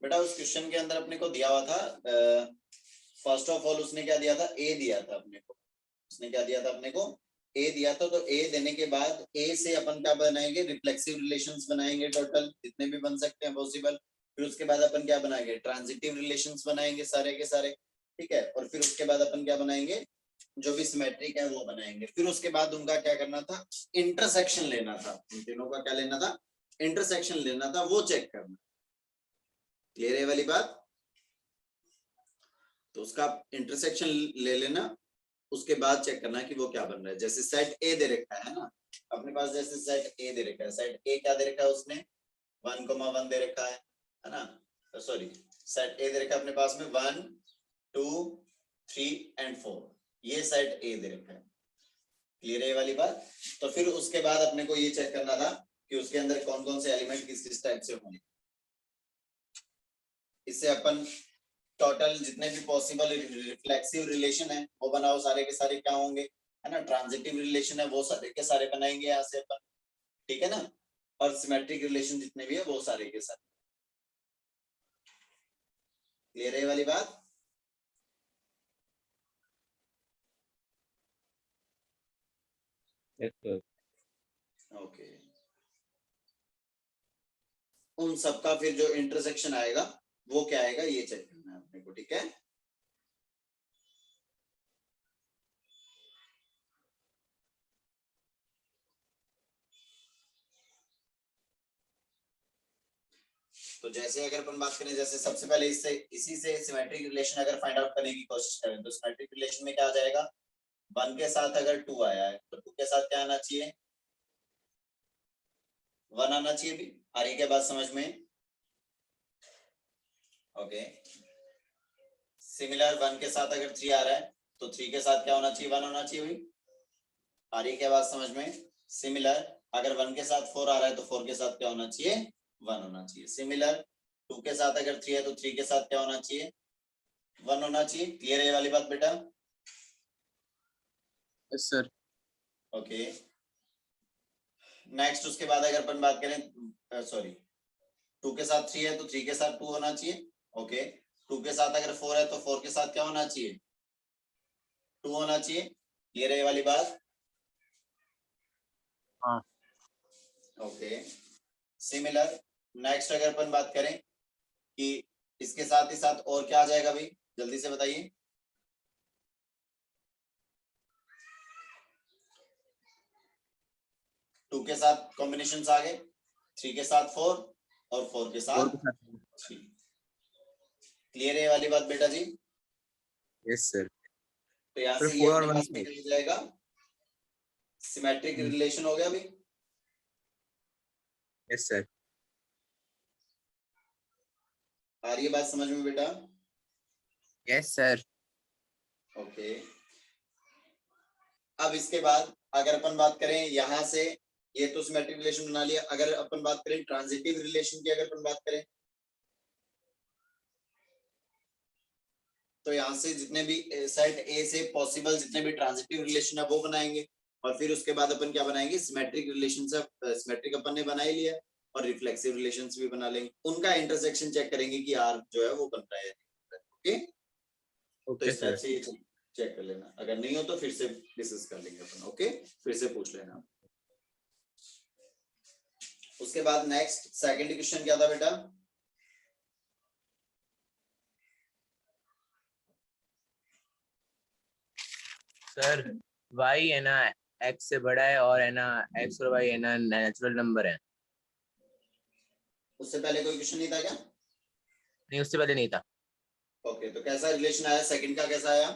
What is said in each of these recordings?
बेटा उस क्वेश्चन के अंदर अपने को दिया हुआ था, फर्स्ट ऑफ ऑल उसने क्या दिया था, ए दिया था अपने को। उसने क्या दिया था अपने को, ए दिया था। तो ए देने के बाद ए से अपन क्या बनाएंगे, रिफ्लेक्सिव रिलेशंस बनाएंगे, टोटल जितने भी बन सकते हैं पॉसिबल। फिर उसके बाद अपन क्या बनाएंगे, ट्रांजिटिव रिलेशंस बनाएंगे सारे के सारे, ठीक है। और फिर उसके बाद अपन क्या बनाएंगे, जो भी सिमेट्रिक है वो बनाएंगे। फिर उसके बाद उनका क्या करना था, इंटरसेक्शन लेना था। इन तीनों का क्या लेना था, इंटरसेक्शन लेना था, वो चेक करना। क्लियर है वाली बात। तो उसका इंटरसेक्शन ले लेना, उसके बाद चेक करना कि वो क्या बन रहा है। जैसे सेट ए दे रखा है ना अपने पास, जैसे सेट ए दे रखा है, सेट ए क्या दे रखा है उसने, 1,1 दे रखा है ना। सॉरी, सेट ए दे रखा है अपने पास में 1 2 3 एंड 4, ये सेट ए दे रखा है। क्लियर है ये वाली बात। तो फिर उसके बाद अपने को ये चेक करना था कि उसके अंदर कौन कौन से एलिमेंट किस किस टाइप से होंगे। इससे अपन टोटल जितने भी पॉसिबल रिफ्लेक्सिव रिलेशन है वो बनाओ, सारे के सारे क्या होंगे, है ना। ट्रांजिटिव रिलेशन है वो सारे के सारे बनाएंगे यहाँ से अपन, ठीक है ना। और सिमेट्रिक रिलेशन जितने भी है वो सारे के सारे। क्लियर है वाली बात। ओके, उन सबका फिर जो इंटरसेक्शन आएगा वो क्या आएगा, ये चेक करना है अपने को, ठीक है। तो जैसे अगर अपन बात करें, जैसे सबसे पहले इससे इसी से सिमेट्रिक रिलेशन अगर फाइंड आउट करने की कोशिश करें, तो सिमेट्रिक रिलेशन में क्या आ जाएगा, 1 के साथ अगर 2 आया है तो 2 के साथ क्या आना चाहिए, 1 आना चाहिए भी। आ रही क्या बात समझ में। ओके, सिमिलर 1 के साथ अगर 3 आ रहा है तो 3 के साथ क्या होना चाहिए, 1 होना चाहिए भी। आ रही क्या बात समझ में। सिमिलर अगर 1 के साथ 4 आ रहा है तो 4 के साथ क्या होना चाहिए, 1 होना चाहिए। सिमिलर 2 के साथ अगर 3 है तो 3 के साथ क्या होना चाहिए, 1 होना चाहिए। क्लियर है ये वाली बात बेटा। Yes sir. ओके, नेक्स्ट उसके बाद अगर अपन बात करें, सॉरी 2 के साथ 3 है तो 3 के साथ 2 होना चाहिए। ओके, 2 के साथ अगर 4 है तो 4 के साथ क्या होना चाहिए, 2 होना चाहिए। क्लियर है ये वाली बात। हाँ। ओके, सिमिलर नेक्स्ट अगर अपन बात करें कि इसके साथ ही साथ और क्या आ जाएगा भाई, जल्दी से बताइए। टू के साथ कॉम्बिनेशन आ गए, 3 के साथ 4 और 4 के साथ 3। क्लियर है ये वाली बात बेटा जी। Yes sir. तो यहाँ से ये 4 अपने और 1 पास निकल जाएगा, सिमेट्रिक रिलेशन हो गया भाई। Yes sir. आ रही है बात समझ में बेटा। Yes sir. ओके, अब इसके बाद अगर अपन बात करें यहाँ से, ये तो सिमेट्रिक रिलेशन बना लिया। अगर अपन बात करें ट्रांजिटिव रिलेशन की, अगर अपन बात करें तो यहाँ से जितने भी सेट ए से पॉसिबल जितने भी ट्रांजिटिव रिलेशन है वो बनाएंगे। और फिर उसके बाद अपन क्या बनाएंगे, सिमेट्रिक रिलेशन से, सिमेट्रिक अपन ने बना ही लिया और रिफ्लेक्सिव रिलेशंस भी बना लेंगे। उनका इंटरसेक्शन चेक करेंगे कि आर जो है वो बन रहा है। ओके, तो इस टाइप से चेक कर लेना, अगर नहीं हो तो फिर से डिस्कस कर लेंगे अपन। ओके, फिर से पूछ लेना। उसके बाद नेक्स्ट सेकंड क्वेश्चन क्या था बेटा, सर y है ना x से बड़ा है और है ना x और y है ना नेचुरल नंबर है। उससे पहले कोई क्वेश्चन नहीं था क्या। नहीं, उससे पहले नहीं था। ओके, तो कैसा रिलेशन आया, सेकंड का कैसा आया,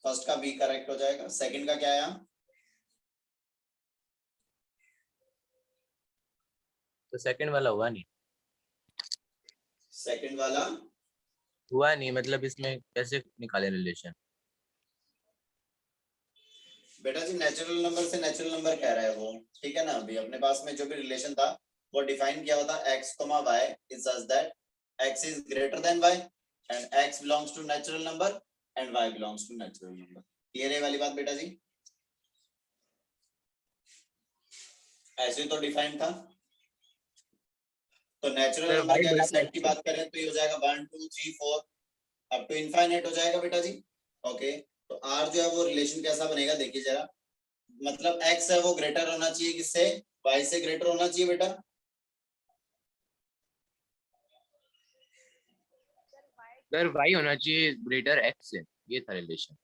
फर्स्ट का बी करेक्ट हो जाएगा, सेकंड का क्या आया, तो सेकंड वाला हुआ नहीं। सेकंड वाला हुआ नहीं मतलब इसमें कैसे निकाले रिलेशन। बेटा जी नेचुरल नंबर से नेचुरल नंबर कह रहा है वो, ठीक है ना। अभी अपने पास में जो भी रिलेशन था वो डिफाइन किया हुआ था, x, y is such that x is greater than y and x belongs to natural number and y belongs to natural number. Clear है वाली बात बेटा जी, ऐसे तो डिफाइन था। तो नेचुरल सर, नंबर y की अगर बड़ा सेट की है। बात करें तो ये हो जाएगा 1 2 3 4 अप टू इनफाइनाइट हो जाएगा बेटा जी। ओके, तो आर जो है वो रिलेशन कैसा बनेगा देखिए जरा, मतलब एक्स है वो ग्रेटर होना चाहिए किससे, वाई से ग्रेटर होना चाहिए बेटा। सर y होना चाहिए ग्रेटर x से, ये था रिलेशन।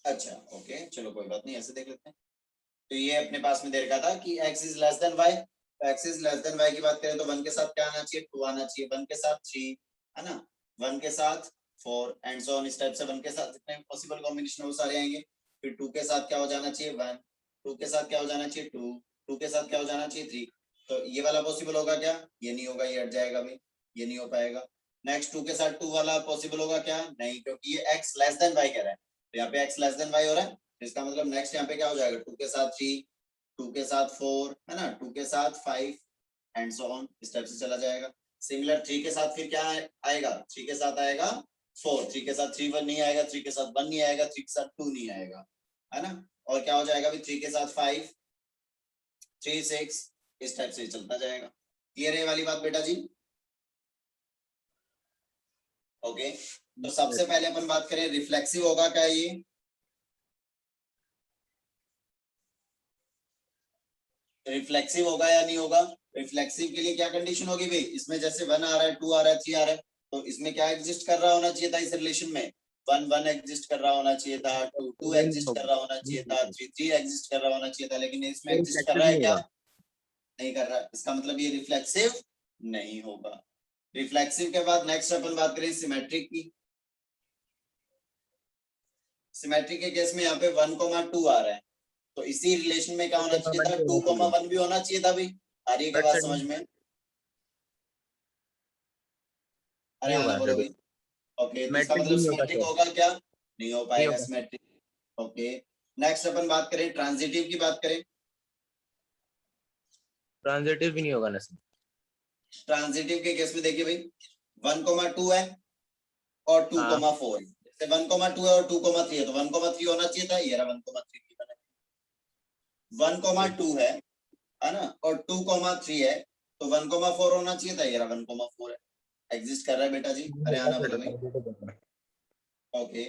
अच्छा ओके, चलो कोई बात नहीं, ऐसे देख लेते हैं। तो ये अपने पास में दे रखा था कि x is less than y, x is less than y की बात करें तो 1 के साथ क्या आना चाहिए, 2 आना चाहिए, 1 के साथ 3 है ना, 1 के साथ 4 एंड सो ऑन, इस टाइप से 1 के साथ जितने पॉसिबल कॉम्बिनेशन वो सारे आएंगे। फिर 2 के साथ क्या हो जाना चाहिए 1, 2 के साथ क्या हो जाना चाहिए 2, 2 के साथ क्या हो जाना चाहिए 3। तो ये वाला पॉसिबल होगा क्या, ये नहीं होगा, ये हट जाएगा भाई, ये नहीं हो पाएगा। नेक्स्ट 2 के साथ 2 वाला पॉसिबल होगा क्या, नहीं, क्योंकि ये x लेस देन y कह रहा है, तो यहाँ पे x लेस देन y हो रहा है, इसका मतलब नेक्स्ट यहाँ पे क्या हो जाएगा 2 के साथ 3, 2 के साथ 4 है ना, 2 के साथ 5 एंड सो ऑन, इस टाइप से चला जाएगा। सिमिलर 3 के साथ फिर क्या आएगा, 3 के साथ आएगा 4, 3 के साथ 3 1 नहीं आएगा, 3 के साथ 1 नहीं आएगा, 3 के साथ 2 नहीं आएगा, है ना। और क्या हो जाएगा अभी 3 के साथ 5 3 6, इस टाइप से चलता जाएगा। क्लियर है ये वाली बात बेटा जी। ओके, तो सबसे पहले अपन बात करें रिफ्लेक्सिव होगा क्या ये, रिफ्लेक्सिव होगा या नहीं होगा। रिफ्लेक्सिव के लिए क्या कंडीशन होगी भाई, इसमें जैसे 1 आ रहा है 2 आ रहा है 3 आ रहा है, तो इसमें क्या एग्जिस्ट कर रहा होना चाहिए था इस रिलेशन में, 1 1 एग्जिस्ट कर रहा होना चाहिए था, 2 2 एग्जिस्ट कर रहा होना चाहिए था, 3 3 एग्जिस्ट कर रहा होना चाहिए था, लेकिन इसमें एग्जिस्ट कर रिफ्लेक्टिव रहा है नहीं क्या, होगा। नहीं कर रहा, इसका मतलब ये रिफ्लेक्सिव नहीं होगा। रिफ्लेक्सिव के बाद नेक्स्ट अपन बात करें सिमेट्रिक की। सिमेट्रिक के केस में यहाँ पे 1,2 आ रहा है, तो इसी रिलेशन में क्या होना चाहिए था 2,1 भी होना चाहिए था भाई। आ रही है क्या बट बात सर समझ में, अरे नहीं हाँ ना होगा बोलो सर, भाई। ओके, तो इसका मैट्रिक भी मतलब नहीं होगा सिमेट्रिक सर, होगा क्या, नहीं हो नहीं पाएगा होगा सर। सिमेट्रिक। ओके, नेक्स्ट अपन बात करें ट्रांजिटिव की बात करें, ट्रांजिटिव भी नहीं होगा ना सर। ट्रांजिटिव के केस में देखिए भाई 1,2 है और 2,4 है, जैसे 1,2 है और 2,3 है, तो 1,3 होना चाहिए था, ये रहा 1,3 1,2 है ना, और 2,3 है, तो 1,4 होना चाहिए था, ये रहा 1,4 है, एग्जिस्ट कर रहा है बेटा जी, अरे हाँ ना बोलो भाई। ओके,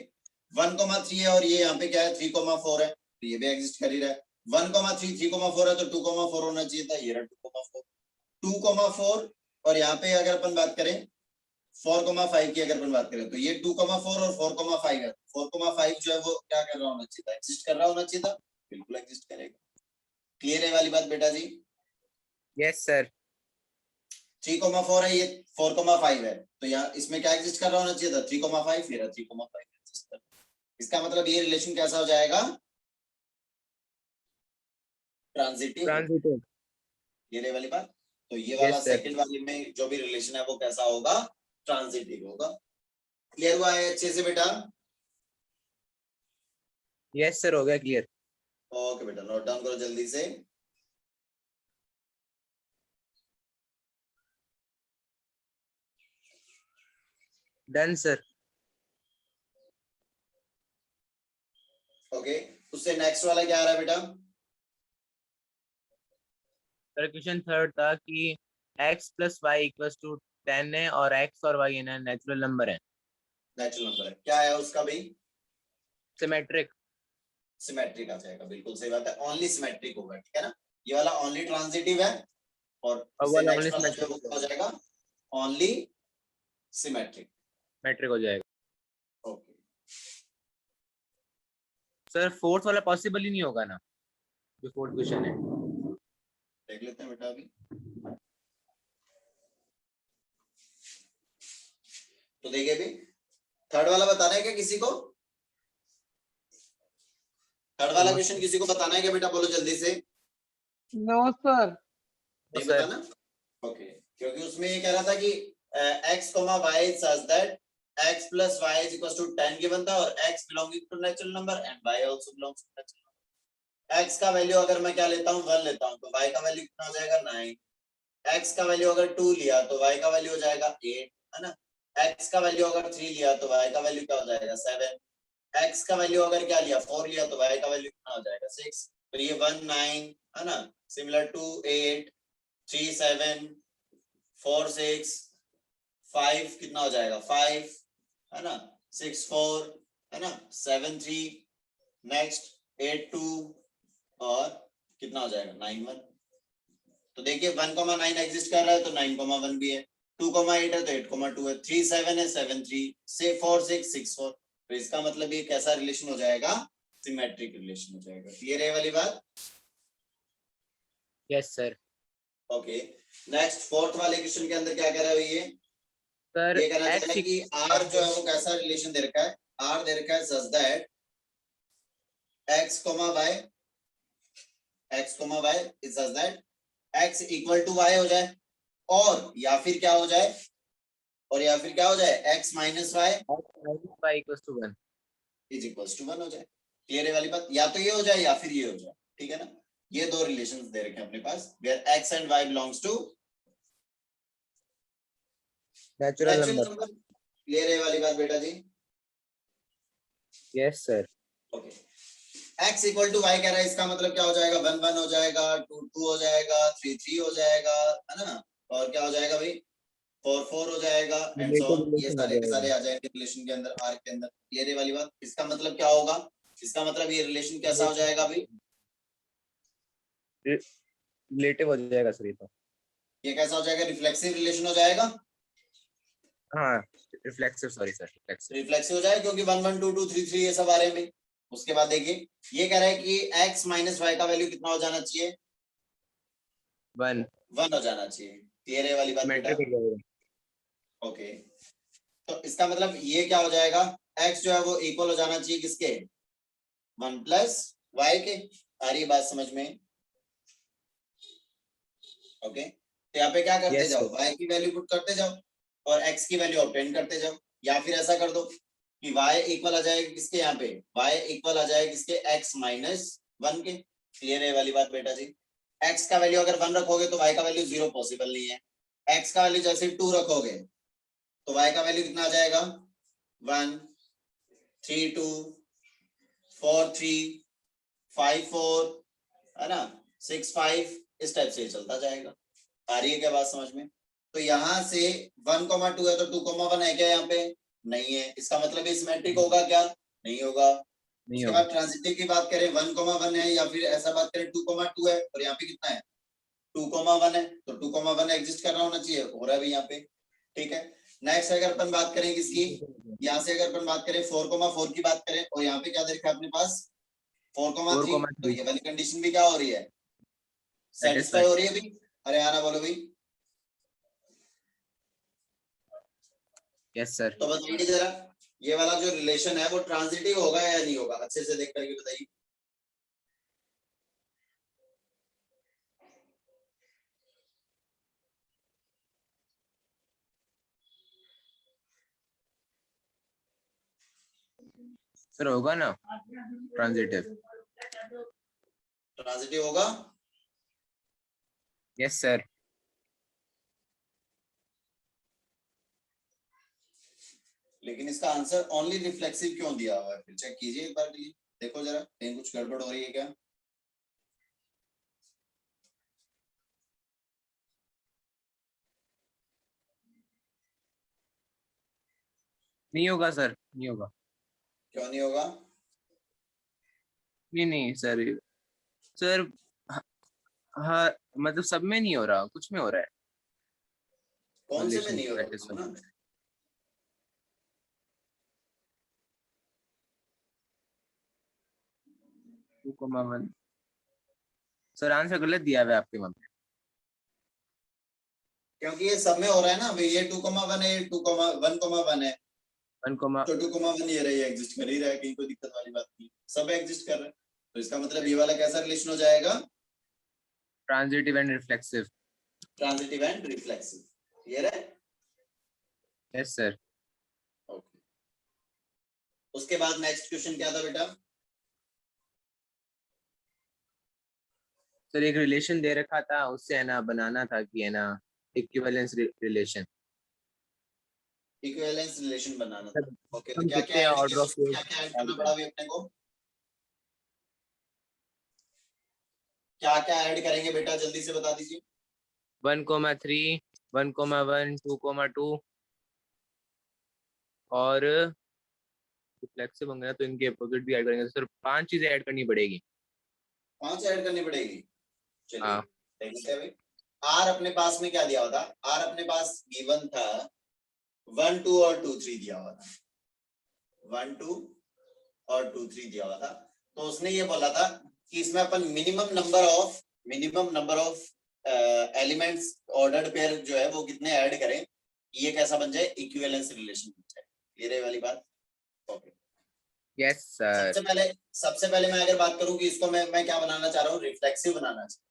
1,3 है और ये यहाँ पे क्या है 3,4 है, तो ये भी एग्जिस्ट कर ही रहा है। 1,3 3,4 है तो 2,4 होना चाहिए था, ये रहा 2,4 और यहाँ पे अगर अपन बात करें 4,5 की, अगर अपन बात करें तो ये 2,4 और 4,5 है, 4,5 जो है वो क्या कर रहा होना चाहिए था, एग्जिस्ट कर रहा होना चाहिए था, बिल्कुल एग्जिस्ट करेगा। क्लियर है वाली बात बेटा जी। Yes sir. 3,4 है, ये 4,5 है, तो यहाँ इसमें क्या एग्जिस्ट कर रहा होना चाहिए था 3,5, फिर 3,5 एग्जिस्ट कर, इसका मतलब ये रिलेशन कैसा हो जाएगा, ट्रांजिटिव। ट्रांजिटिव। ये वाली बात, तो ये वाला यस सर। सेकंड वाले में जो भी रिलेशन है वो कैसा होगा, ट्रांजिटिव होगा। क्लियर हुआ है अच्छे से बेटा। यस सर, हो गया क्लियर। ओके बेटा, नोट डाउन करो जल्दी से। Done sir. ओके, उससे नेक्स्ट वाला क्या आ रहा है बेटा, सर क्वेश्चन थर्ड था कि x plus y equals to 10 है और x और y है ना नेचुरल नंबर है। नेचुरल नंबर है, क्या है उसका भाई, सिमेट्रिक। सिमेट्रिक आ जाएगा, बिल्कुल सही बात है, ओनली सिमेट्रिक होगा, ठीक है ना। ये वाला ओनली ट्रांजिटिव है और और इससे वाला ओनली नेक्स्ट वाला जो है सिमेट्रिक वो क्या हो जाएगा, ओनली सिमेट्रिक। मैट्रिक हो जाएगा। ओके, सर फोर्थ वाला पॉसिबल ही नहीं होगा ना, जो फोर्थ क्वेश्चन है। देख लेते हैं बेटा अभी, तो देखिए भी थर्ड वाला बताना है क्या किसी को, थर्ड वाला क्वेश्चन किसी को बताना है क्या बेटा, बोलो जल्दी से। No sir. नहीं सर बताना, ओके, क्योंकि उसमें ये कह रहा था कि x, y such that x plus y is equals to 10 given था और x belonging to natural number and y also belongs to natural number। x का वैल्यू अगर मैं क्या लेता हूँ 1 लेता हूँ तो y का वैल्यू कितना हो जाएगा 9, x का वैल्यू अगर 2 लिया तो y का वैल्यू हो जाएगा 8, है ना। x का वैल्यू अगर 3 लिया तो y का वैल्यू क्या हो जाएगा 7, x का वैल्यू अगर क्या लिया 4 लिया तो y का वैल्यू कितना हो जाएगा 6, तो ये 1 9 है ना, सिमिलर टू 8 3 7 4 6 5 कितना हो जाएगा 5 है ना 6 4 है ना 7 3 नेक्स्ट 8 2 और कितना हो जाएगा 9 1। तो देखिए 1,9 एग्जिस्ट कर रहा है तो 9,1 भी है, 2,8 है तो 8,2 है, 3 7 है 7 3 से 4 6 6 4। तो इसका मतलब ये कैसा रिलेशन हो जाएगा, सिमेट्रिक रिलेशन हो जाएगा। क्लियर है वाली बात? Yes sir. Okay next fourth वाले क्वेश्चन के अंदर क्या कह रहा है ये सर ये कहना चाह रहा है x कि r जो है वो कैसा रिलेशन दे रखा है, r दे रखा है such that x, y is such that x equal to y हो जाए और या फिर क्या हो जाए x minus y y equals to 1। Is equals to 1 हो जाए। क्लियर है वाली बात? या तो ये हो जाए या फिर ये हो जाए, ठीक है ना। ये दो रिलेशंस दे रखे हैं अपने पास where x and y belongs to natural natural number. Number. Clear है वाली बात बेटा जी? Yes sir. Okay x equal to y कह रहा है, इसका मतलब क्या हो जाएगा 1 1 हो जाएगा, 2 2 हो जाएगा, 3 3 हो जाएगा, है ना। और क्या हो जाएगा भाई 4 4 हो जाएगा एंड सो ऑन। ये सारे के सारे आ जाएंगे रिलेशन के अंदर, r के अंदर। क्लियर है वाली बात? इसका मतलब क्या होगा, इसका मतलब ये रिलेशन कैसा हो जाएगा भाई, रिलेटिव हो जाएगा सर ये तो। ये कैसा हो जाएगा, रिफ्लेक्सिव रिलेशन हो जाएगा। हाँ reflexive, sorry sir reflexive. Reflexive हो जाएगा क्योंकि 1 1 2 2 3 3 ये सब आ रहे हैं भाई। उसके बाद देखिए ये कह रहा है कि x माइनस वाई का वैल्यू कितना हो जाना चाहिए, 1 1 हो जाना चाहिए। क्लियर है वाली बात बेटा? सिमेट्रिक हो जाएगा। ओके तो इसका मतलब ये क्या हो जाएगा, x जो है वो इक्वल हो जाना चाहिए किसके, 1 प्लस वाई के। आ रही है बात समझ में? ओके तो यहाँ पे क्या करते Yes, जाओ, sir. y की वैल्यू पुट करते जाओ और x की वैल्यू ऑब्टेन करते जाओ, या फिर ऐसा कर दो कि y इक्वल आ जाएगा किसके, यहाँ पे y इक्वल आ जाएगा किसके, x माइनस 1 के। क्लियर है वाली बात बेटा जी? x का वैल्यू अगर 1 रखोगे तो y का वैल्यू 0 पॉसिबल नहीं है। x का वैल्यू जैसे 2 रखोगे तो y का वैल्यू कितना आ जाएगा 1 3 2 4 3 5 4 है ना 6 5 इस टाइप से चलता जाएगा। आ रही है क्या बात समझ में? तो यहाँ से 1,2 है तो 2,1 है क्या यहाँ पे? नहीं है। इसका मतलब ये सिमेट्रिक होगा क्या? नहीं होगा। नहीं उसके होगा। बाद ट्रांजिटिव की बात करें 1,1 है या फिर ऐसा बात करें 2,2 है और यहाँ पे कितना है 2,1 है, तो 2,1 एग्जिस्ट कर रहा होना चाहिए, हो रहा है भी यहाँ पे। ठीक है नेक्स्ट अगर अपन बात करें किसकी, यहाँ से अगर अपन बात करें 4,4 की बात करें और यहाँ पे क्या देखा अपने पास 4,3, तो ये वाली कंडीशन भी क्या हो रही है, सेटिस्फाई हो रही है भाई। अरे आना बोलो भाई। Yes sir. तो बताइए जरा ये वाला जो रिलेशन है वो ट्रांजिटिव होगा या नहीं होगा, अच्छे से देख करके बताइए। सर होगा ना ट्रांजिटिव। ट्रांजिटिव होगा। Yes sir. लेकिन इसका आंसर ओनली रिफ्लेक्सिव क्यों दिया हुआ है, फिर चेक कीजिए एक बार प्लीज, देखो जरा कहीं कुछ गड़बड़ हो रही है क्या। नहीं होगा सर, नहीं होगा। क्यों नहीं होगा? नहीं नहीं सर, सर हाँ मतलब सब में नहीं हो रहा, कुछ में हो रहा है कौन से में रिलेशन नहीं हो रहा प्रैक्टिस बताओ ना। 2,1। सर आंसर गलत दिया हुआ है आपके वहां पे। क्योंकि ये सब में हो रहा है ना भाई, ये 2,1 है, ये 1,1 है, 1, तो 2,1 ये रही एग्जिस्ट कर ही रहा है, कहीं कोई दिक्कत वाली बात नहीं, सब एग्जिस्ट कर रहा है। तो इसका मतलब ये वाला कैसा रिलेशन हो जाएगा, transitive and reflexive. Transitive and reflexive. Clear है? Yes sir. ओके उसके बाद नेक्स्ट क्वेश्चन क्या था बेटा? सर एक रिलेशन दे रखा था, उससे है ना बनाना था कि है ना इक्विवेलेंस रिलेशन। इक्विवेलेंस रिलेशन बनाना था। ओके तो हम क्या क्या कितने ऐड ऑर्डर किया, ऑफ क्या क्या ऐड करना पड़ा अभी अपने को, क्या क्या ऐड करेंगे बेटा जल्दी से बता दीजिए। 1,3 1,1 2,2 और फ्लेक्सिबल होंगे ना तो इनके अपोजिट भी ऐड करेंगे, तो सर 5 चीजें ऐड करनी पड़ेगी। 5 ऐड करनी पड़ेगी। चलिए हाँ। देख लेते हैं भाई। आर अपने पास में क्या दिया हुआ था, आर अपने पास गिवन था 1 2 और 2 3 दिया हुआ था, 1 2 और 2 3 दिया हुआ था। तो उसने ये बोला था कि इसमें अपन minimum number of elements ordered pair जो है वो कितने ऐड करें, ये कैसा बन जाए, इक्विवेलेंस रिलेशन बन जाए। क्लियर है वाली बात? ओके। Yes sir. सबसे पहले मैं अगर बात करूं कि इसको मैं क्या बनाना चाह रहा हूँ, रिफ्लेक्सिव बनाना चाह रहा हूं।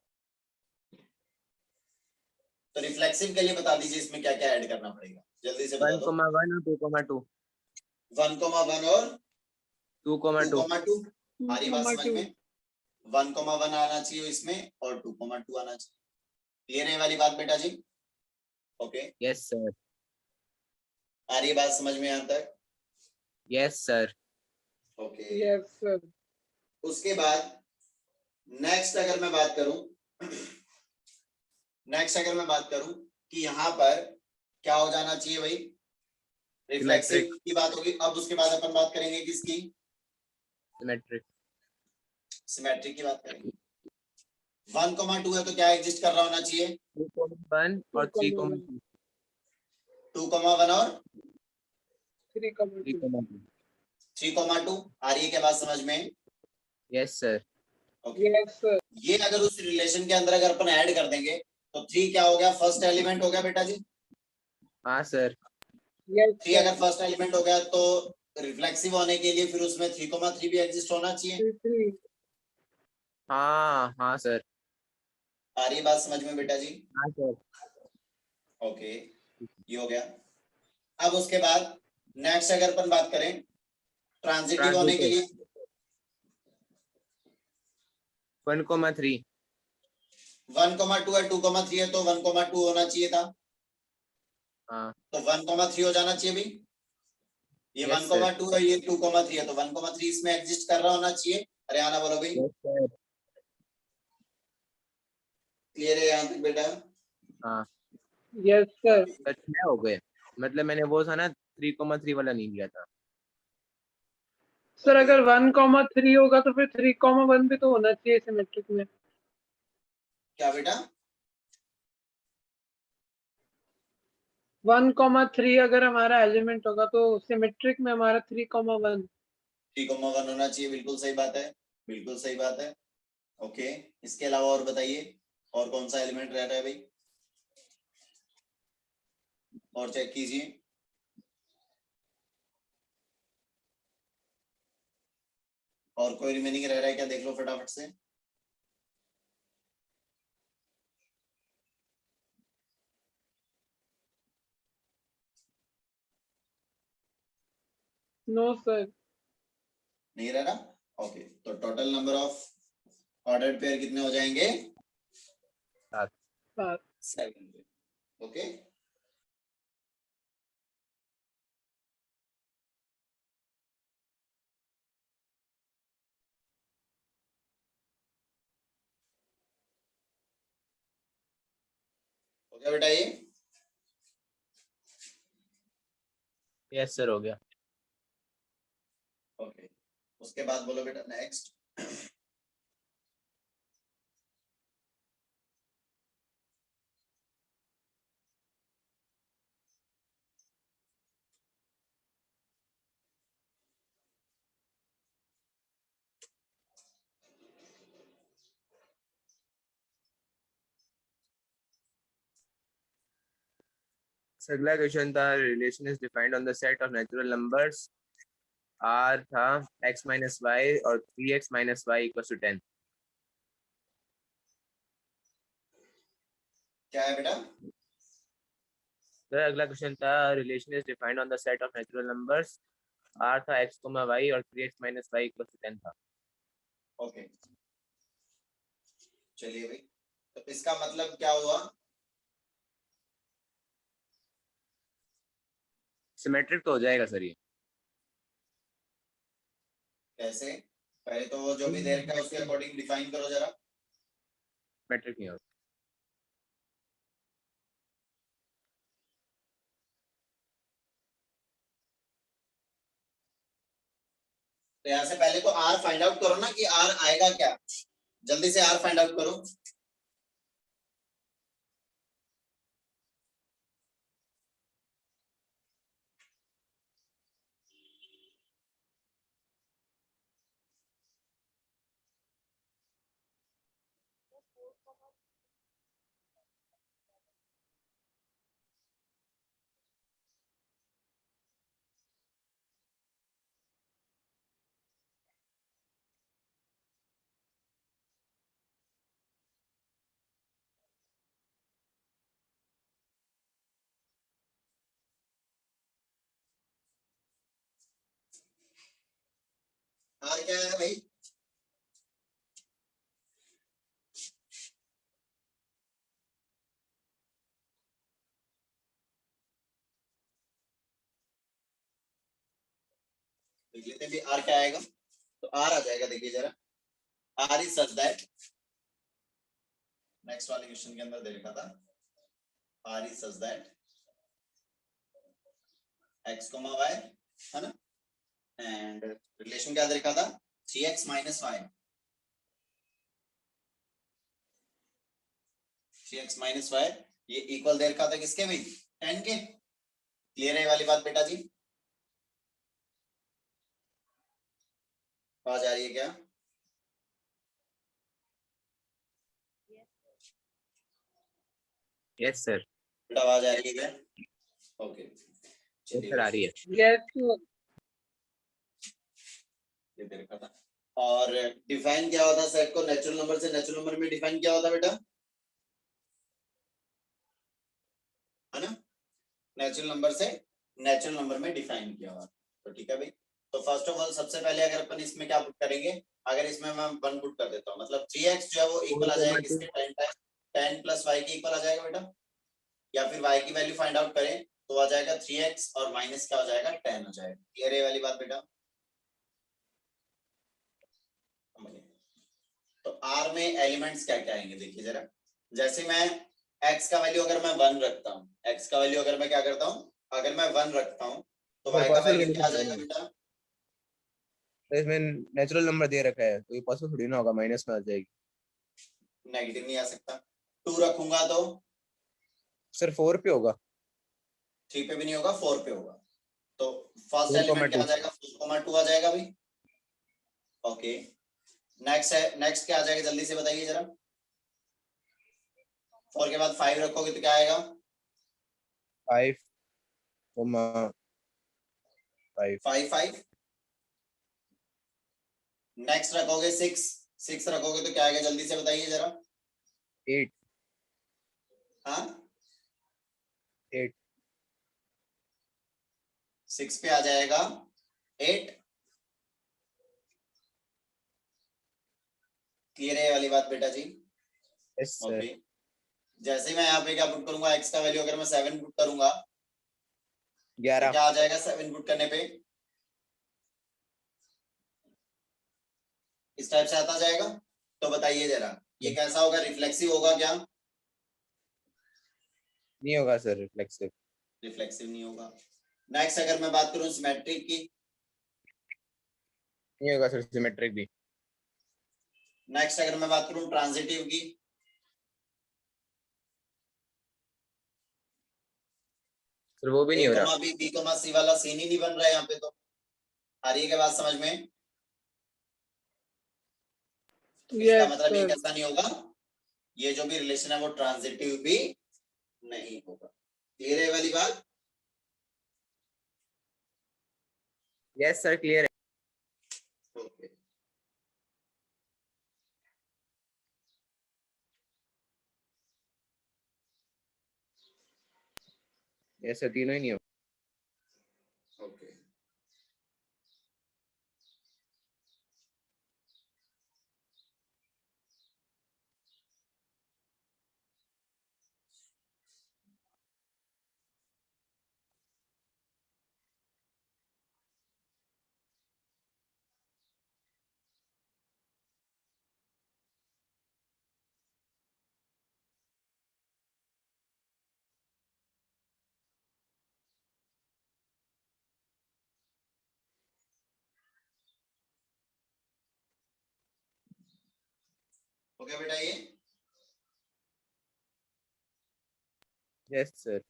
तो रिफ्लेक्सिव के लिए बता दीजिए इसमें क्या क्या ऐड करना पड़ेगा, जल्दी से बता दो। 1,1 और 2,2 1,1 और 2,2 2,2 हमारी बात समझ में। 1,1 आना चाहिए इसमें और 2,2 आना चाहिए। क्लियर है वाली बात बेटा जी? ओके। Yes sir. आ रही है बात समझ में यहाँ तक? Yes sir. Okay. Yes sir. उसके बाद नेक्स्ट अगर मैं बात करूं कि यहाँ पर क्या हो जाना चाहिए भाई, रिफ्लेक्सिव सिमेट्रिक। की बात होगी। अब उसके बाद अपन बात करेंगे किसकी, सिमेट्रिक। सिमेट्रिक की बात करेंगे। 1,2 है तो क्या एग्जिस्ट कर रहा होना चाहिए, 2,1 और 3,2 2,1 और 3,2 3,2 3,2 आ रही है क्या बात समझ में? Yes sir. Okay. Yes sir. ये अगर उस रिलेशन के अंदर अगर अपन ऐड कर देंगे तो 3 क्या हो गया, फर्स्ट एलिमेंट हो गया बेटा जी। हाँ सर। Yes 3 sir. अगर फर्स्ट एलिमेंट हो गया तो रिफ्लेक्सिव होने के लिए फिर उसमें 3,3 भी एग्जिस्ट होना चाहिए। 3 हाँ हाँ सर। आ रही है बात समझ में बेटा जी? हाँ सर। ओके, ये हो गया। अब उसके बाद नेक्स्ट अगर अपन बात करें ट्रांजिटिव होने के ट्रांजिटिव लिए 1,3 1,2 है, 2,3 है तो 1,2 होना चाहिए था, हाँ। तो 1,3 हो जाना चाहिए भाई। ये यस सर। 1,2 है, ये 2,3 है, तो 1,3 इसमें एग्जिस्ट कर रहा होना चाहिए। हरियाणा बोलो भाई। Yes sir. क्लियर है यहाँ तक बेटा? हाँ यस सर। ओके। सर 6 हो गए, मतलब मैंने वो था ना 3,3 वाला नहीं लिया था। सर अगर 1,3 होगा तो फिर 3,1 भी तो होना चाहिए सिमेट्रिक में। क्या बेटा? 1,3 अगर हमारा एलिमेंट होगा तो सिमेट्रिक में हमारा 3,1। 3,1 होना चाहिए, बिल्कुल सही बात है, बिल्कुल सही बात है। ओके, इसके अलावा और बताइए और कौन सा एलिमेंट रह रहा है भाई, और चेक कीजिए। और कोई रिमेनिंग रह रहा है क्या, देख लो फटाफट से। No sir. नहीं रह रहा? ओके, तो total number of ordered pair कितने हो जाएंगे? 7। 7। ओके। हो गया बेटा ये? यस सर हो गया। ओके, उसके बाद बोलो बेटा नेक्स्ट। अगला क्वेश्चन था relation is defined on the set of natural numbers. R था x माइनस वाई और 3x minus Y equal to 10। क्या है बेटा? सर अगला क्वेश्चन था relation is defined on the set of natural numbers. R था x y और 3x minus Y equal to 10 था। ओके, चलिए भाई, तो इसका मतलब क्या हुआ? सिमेट्रिक तो हो जाएगा सर ये। कैसे? पहले तो वो जो भी दे रखा है उसके अकॉर्डिंग डिफाइन करो जरा। सिमेट्रिक नहीं होगा। तो यहाँ से पहले तो आर फाइंड आउट करो ना कि आर आएगा क्या, जल्दी से आर फाइंड आउट करो। आर क्या है भाई? देख लेते हैं भी आर क्या आएगा। तो आर आ जाएगा, देखिए जरा, R is such that, next वाले क्वेश्चन के अंदर दे रखा था, R is such that x comma y, है ना, एंड रिलेशन क्या दे रखा था, 3x minus y, 3x minus y, ये इक्वल दे रखा था किसके भी, 10 के। क्लियर है ये वाली बात बेटा जी? आवाज आ रही है क्या? Yes sir. बेटा आवाज आ रही है क्या? ओके, यस सर, आ रही है। यस ये दे रखा था। और डिफाइन क्या होता है सेट को, नेचुरल नंबर से नेचुरल नंबर में डिफाइन क्या होता है बेटा, है ना, नेचुरल नंबर से नेचुरल नंबर में डिफाइन किया हुआ। तो ठीक है भाई, तो फर्स्ट ऑफ ऑल सबसे पहले अगर अपन इसमें क्या पुट करेंगे, अगर इसमें मैं 1 पुट कर देता हूँ, मतलब 3x जो है वो इक्वल आ जाएगा किसके, 10 टाइम 10 प्लस y के इक्वल आ जाएगा बेटा, या फिर y की वैल्यू फाइंड आउट करें तो आ जाएगा 3x और माइनस क्या हो जाएगा, 10 हो जाएगा। क्लियर है वाली बात बेटा? तो r में एलिमेंट्स क्या क्या आएंगे देखिए जरा, जैसे मैं x का वैल्यू अगर मैं 1 रखता हूँ, x का वैल्यू अगर मैं क्या करता हूँ, अगर मैं 1 रखता हूँ तो पर y का पॉसिबल वैल्यू क्या आ कंडीशन है जाएगा ना, बेटा, तो इसमें नेचुरल नंबर दे रखा है तो ये पॉसिबल थोड़ी ना होगा, माइनस में आ जाएगी। नेगेटिव नहीं आ सकता। 2 रखूंगा तो सर 4 पे होगा। 3 पे भी नहीं होगा, 4 पे होगा। तो फर्स्ट 4, एलिमेंट क्या 2। आ जाएगा, 4,2 आ जाएगा भाई। ओके, नेक्स्ट है, नेक्स्ट क्या आ जाएगा जल्दी से बताइए जरा, 4 के बाद 5 रखोगे तो क्या आएगा, 5, 5। 5 5। नेक्स्ट रखोगे 6, 6 रखोगे तो क्या आएगा जल्दी से बताइए जरा, 8, हाँ 8। 6 पे आ जाएगा 8। क्लियर है ये वाली बात बेटा जी? Yes sir. ओके, जैसे मैं यहाँ पे क्या पुट करूंगा, x का वैल्यू अगर मैं 7 पुट करूंगा तो 11। क्या आ जाएगा 7 पुट करने पे, इस टाइप से आता जाएगा। तो बताइए जरा ये कैसा होगा, रिफ्लेक्सिव होगा क्या, नहीं होगा सर रिफ्लेक्सिव। रिफ्लेक्सिव नहीं होगा। नेक्स्ट अगर मैं बात करूं सिमेट्रिक की, नहीं होगा सर सिमेट्रिक भी। नेक्स्ट अगर मैं बात करूं ट्रांजिटिव की, सर वो भी ए नहीं हो रहा। कमा बी, बी कमा सी वाला सीन ही नहीं बन रहा है यहाँ पे। तो आ रही है क्या बात समझ में? इसका यस मतलब ये सर। कैसा नहीं होगा, ये जो भी रिलेशन है वो ट्रांजिटिव भी नहीं होगा। क्लियर है वाली बात? यस सर क्लियर है। ओके, यस सर तीनों ही नहीं होगा। ओके। गया बेटा ये? Yes sir.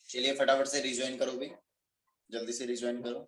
चलिए फटाफट से रिज्वाइन करो भी, जल्दी से रिज्वाइन करो।